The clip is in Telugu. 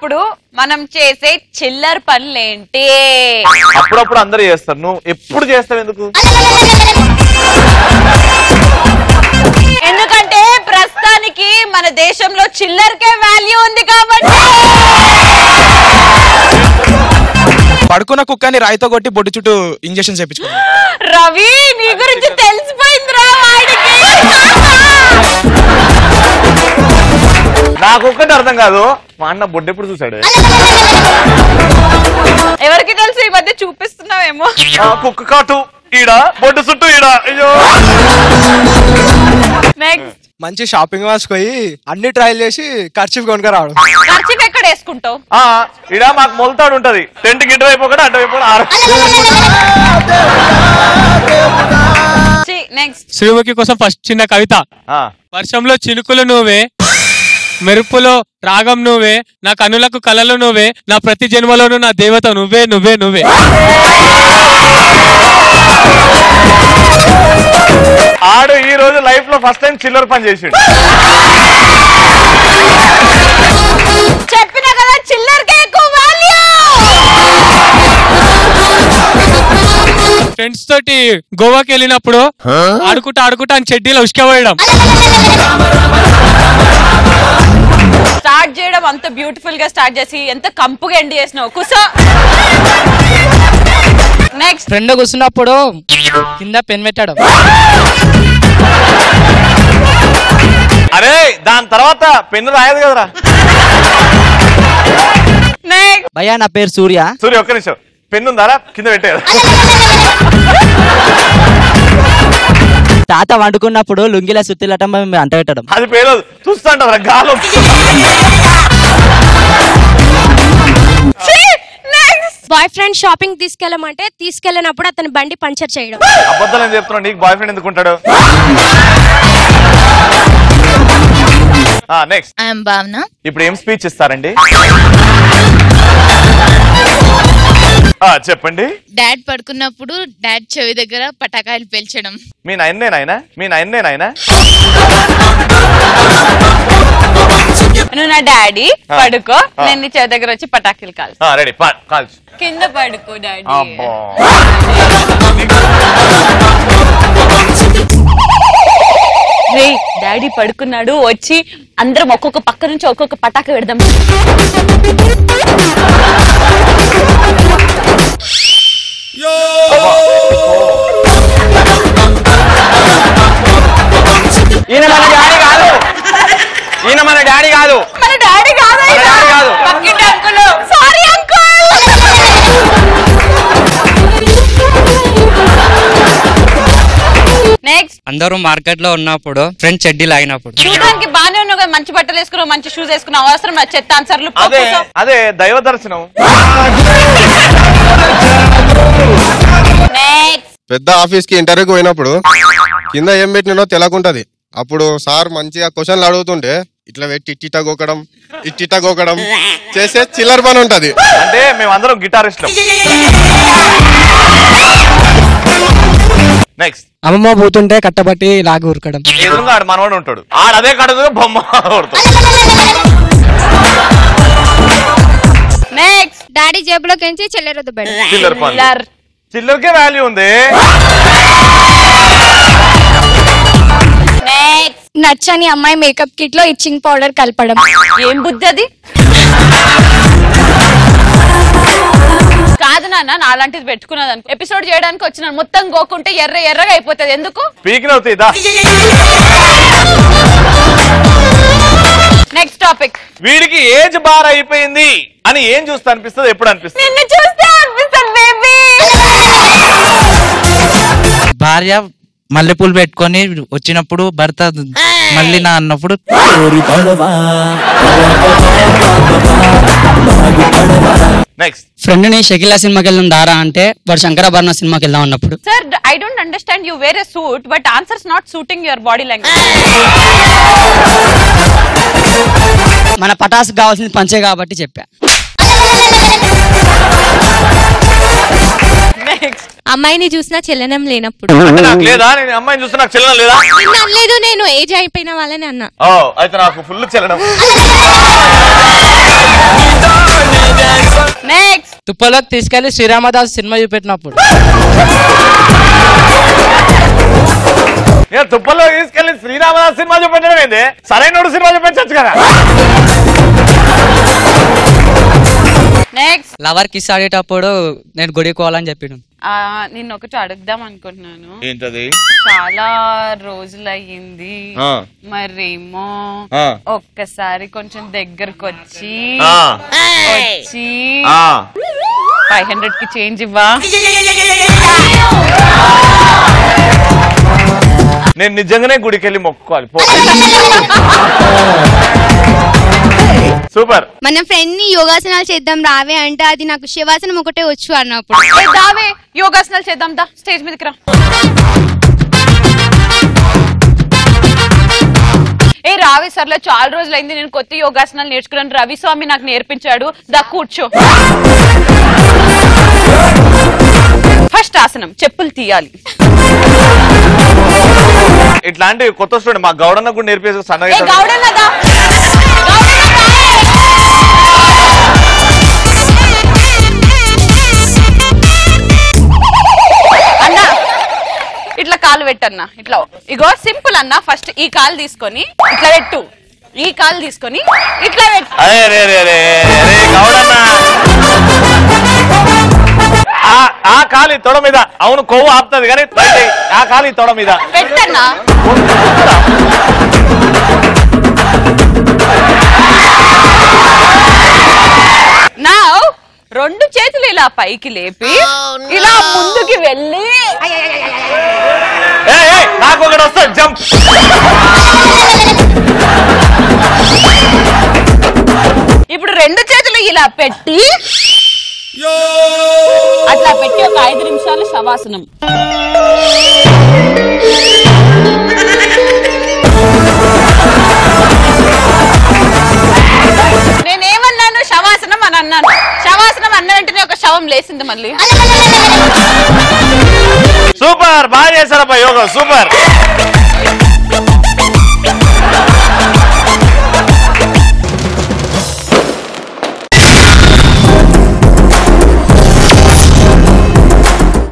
అప్పుడు మనం చేసే చిల్లర పనులేంటి? అప్పుడప్పుడు అందరూ చేస్తారు, నువ్వు ఎప్పుడు చేస్తావు ఎందుకు? ఎందుకంటే ప్రస్తుతానికి మన దేశంలో చిల్లరకే వాల్యూ ఉంది కాబట్టి. పడుకున్న కుక్కని రాయితో కొట్టి బొడ్డు చుట్టూ ఇంజెక్షన్ చేయించుకో. రవి నీ గురించి తెలిసిపోయిందిరా వాడికి. నాకు ఒక్కటి అర్థం కాదు, మా అన్న బొడ్డు ఎప్పుడు చూసాడు? ఎవరికి తెలుసు, ఈ మధ్య చూపిస్తున్నావేమో. కుక్క కాటు ఈడ, బొడ్డు చుట్టూ ఈడ. అయ్యో. నెక్స్ట్ మంచి షాపింగ్ మాల్స్ పోయి అన్ని ట్రయల్ చేసి ఖర్చు కొనుక రావడం. ఖర్చు ఎక్కడ వేసుకుంటావు? ఈడ మాకు మొలతాడు ఉంటది, టెంట్ గిట్ట అయిపోకుండా అడ్డ అయిపోయి. నెక్స్ట్ శ్రీముఖి కోసం ఫస్ట్ చిన్న కవిత. వర్షంలో చినుకులు నువ్వే, మెరుపులో రాగం నువ్వే, నా కనులకు కలలు నువ్వే, నా ప్రతి జన్మలోనూ నా దేవత నువ్వే నువ్వే నువ్వే. ఆడు ఈ రోజు లైఫ్ లో ఫస్ట్ టైం చిల్లర పని చేసిండు. చెప్పినా కదా చిల్లరకే ఎక్కువ వాల్యూ. ఫ్రెండ్స్ తోటి గోవాకి వెళ్ళినప్పుడు ఆడుకుంటా అని చెడ్డీలో ఉసుకపోయడం. స్టార్ట్ చేయడం అంత బ్యూటిఫుల్ గా స్టార్ట్ చేసి ఎంత కంపుగా ఎండ్ చేసినావు. కుసో. నెక్స్ట్ ఫ్రెండ్ కూర్చున్నప్పుడు కింద పెన్ పెట్టడం. అరే దాని తర్వాత పెన్ను రాయదు కదరా. భయ్యా నా పేరు సూర్య. సూర్య ఒక్క నిమిషం, పెన్ను ఉందారా కింద పెట్టే. తాత వండుకున్నప్పుడు లుంగిల సుత్తిలటం అంట పెట్టడం. అది పేరు చూస్తాంటారా గాలం. బాయ్ ఫ్రెండ్ షాపింగ్ తీసుకెళ్ళమంటే తీసుకెళ్ళినప్పుడు అతని బండి పంచర్ చేయడం. అబద్ధాలు ఏం చెప్తున్నావు, నీకు బాయ్ ఫ్రెండ్ ఎందుకుంటాడు? నెక్స్ట్ ఐఎమ్ భావన. ఇప్పుడు ఏం స్పీచ్ ఇస్తారండి? చెప్పండి. డాడ్ పడుకున్నప్పుడు డాడ్ చెవి దగ్గర పటాకాయలు పేల్చడం. మీ నాయనేనాయనా? నువ్వు నా డాడీ, పడుకో, నేను నీ చెవి దగ్గర వచ్చి పటాకులు కాల్చు. రెడీ, కాల్చు. కింద పడుకో డాడీ. రే డాడీ పడుకున్నాడు, వచ్చి అందరం ఒక్కొక్క పక్క నుంచి ఒక్కొక్క పటాక పెడదాం. ఈయన మన డాడీ కాదు, మన డాడీ కాదు. Sorry uncle. నెక్స్ట్ అందరూ మార్కెట్ లో ఉన్నప్పుడు ఫ్రెండ్ చెడ్డీలు ఆగినప్పుడు. చూడడానికి బానే ఉన్నావు కదా, మంచి బట్టలు వేసుకున్నావు, మంచి షూస్ వేసుకున్నావు, అవసరం నా చెత్త ఆన్సర్లు. అదే దైవ దర్శనం. పెద్ద ఆఫీస్ కి ఇంటర్వ్యూకి పోయినప్పుడు కింద ఏం పెట్టినో తెలకుంటది. అప్పుడు సార్ మంచిగా క్వశ్చన్లు అడుగుతుంటే ఇట్లా పెట్టి ఇట్టిట గోకడం చేసే చిల్లర పని ఉంటది. అంటే మేమందరం గిటారిస్టులం. నెక్స్ట్ అమ్మమ్మ పోతుంటే కట్టబట్టి లాగి ఉరకడం. ఎదురుగా ఆడు మనవాడు ఉంటాడు, ఆడదే కడదు బొమ్మ కొడతాడు. నెక్స్ట్ డాడీ జేబులోకి చిల్లర దుబ్బడం. చిల్లర పని. చిల్లరకే వాల్యూ ఉంది. నచ్చని అమ్మాయి మేకప్ కిట్ లో ఇచ్చింగ్ పౌడర్ కలపడం. ఏం బుద్ధి అది? కాదు నాన్న, అలాంటిది పెట్టుకున్నది అనుకో, ఎపిసోడ్ చేయడానికి వచ్చిన మొత్తం గోకుంటే ఎర్రగా అయిపోతుంది. ఎందుకు పీకినవుతుందా? Next topic. వీడికి ఏజ్ బార్ అయిపోయింది అని ఏం చూస్తే అనిపిస్తుంది? ఎప్పుడు అనిపిస్తుంది? నిన్ను చూస్తే అనిపిస్తుంది బేబీ. భార్య మల్లెపూలు పెట్టుకొని వచ్చినప్పుడు భర్త మళ్ళీ నా అన్నప్పుడు. నెక్స్ట్ ఫ్రెండ్ ని షకిలా సినిమాకి వెళ్దాం దారా అంటే వాడు శంకరాభరణ సినిమాకి వెళ్దాం అన్నప్పుడు. Sir I don't understand, you wear a suit but answers not suiting your body language. మన పటాసు కావాల్సింది పంచే కాబట్టి చెప్పా. నెక్స్ట్ అమ్మాయిని చూసినా చెల్లెనం లేనప్పుడు. అంటే నాకు లేదా, నేను అమ్మాయిని చూస్తే నాకు చెల్లడం లేదా? నిన్ను అనలేదు, నేను ఏజ్ అయిపోయిన వాళ్ళని అన్నా. ఓ అయితే నాకు ఫుల్ చెల్లడం. నెక్స్ట్ తుప్పలోకి తీసుకెళ్లి శ్రీరామదాస్ సినిమా చూపెట్టినప్పుడు. నేను తుప్పల్లో తీసుకెళ్లి శ్రీరామదాస్ సినిమా చూపించడం ఏంది? సరైన సినిమా చూపించచ్చు కదా. నెక్స్ట్ లవర్ కిస్ ఆడేటప్పుడు నేను గుడికోవాలని చెప్పిన. నిన్ను ఒకటి అడుగుదాం అనుకుంటున్నాను. ఏంటది? చాలా రోజులయ్యింది మరేమో ఒక్కసారి కొంచెం దగ్గరకు వచ్చి 500 కి చేంజ్ ఇవ్వా. నేను నిజంగానే గుడికి వెళ్ళి మొక్కుకోవాలి. సూపర్. మన ఫ్రెండ్ ని యోగాసనాలు చేద్దాం రావే అంటే అది నాకు శివాసనం ఒకటే వచ్చు అన్నప్పుడు. దావే యోగాసనాలు చేద్దాం, దా స్టేజ్ మీదకి రా. ఏ రావి సర్లో చాలా రోజులైంది, నేను కొత్త యోగాసనాలు నేర్చుకున్నాను, రవి స్వామి నాకు నేర్పించాడు, దా కూర్చో. ఫస్ట్ ఆసనం, చెప్పులు తీయాలి. ఇట్లాంటి కొత్త స్టూడెంట్ మా గౌడన్న కూడా నేర్పేసి సన్నగా అన్నా ఇట్లా కాలు పెట్టన్నా. ఇట్లా ఇగో సింపుల్ అన్నా. ఫస్ట్ ఈ కాలు తీసుకొని ఇట్లా పెట్టు, ఈ కాలు తీసుకొని ఇట్లా పెట్టు. ఆ కాలి తొడ మీద. అవును కొవ్వు ఆపుతుంది కానీ ఆ కాలి తొడ మీద పెట్టన్నా. నా రెండు చేతులు ఇలా పైకి లేపి ఇలా ముందుకి వెళ్ళి నాకు ఒకటి వస్తుంది జంప్. ఇప్పుడు రెండు చేతులు ఇలా పెట్టి అట్లా పెట్టి ఒక 5 నిమిషాలు శవాసనం. నేనేమన్నాను? శవాసనం అని అన్నాను. శవాసనం అన్న వెంటనే ఒక శవం లేసింది మళ్ళీ. సూపర్, బాగా చేశారబ్బా యోగా, సూపర్.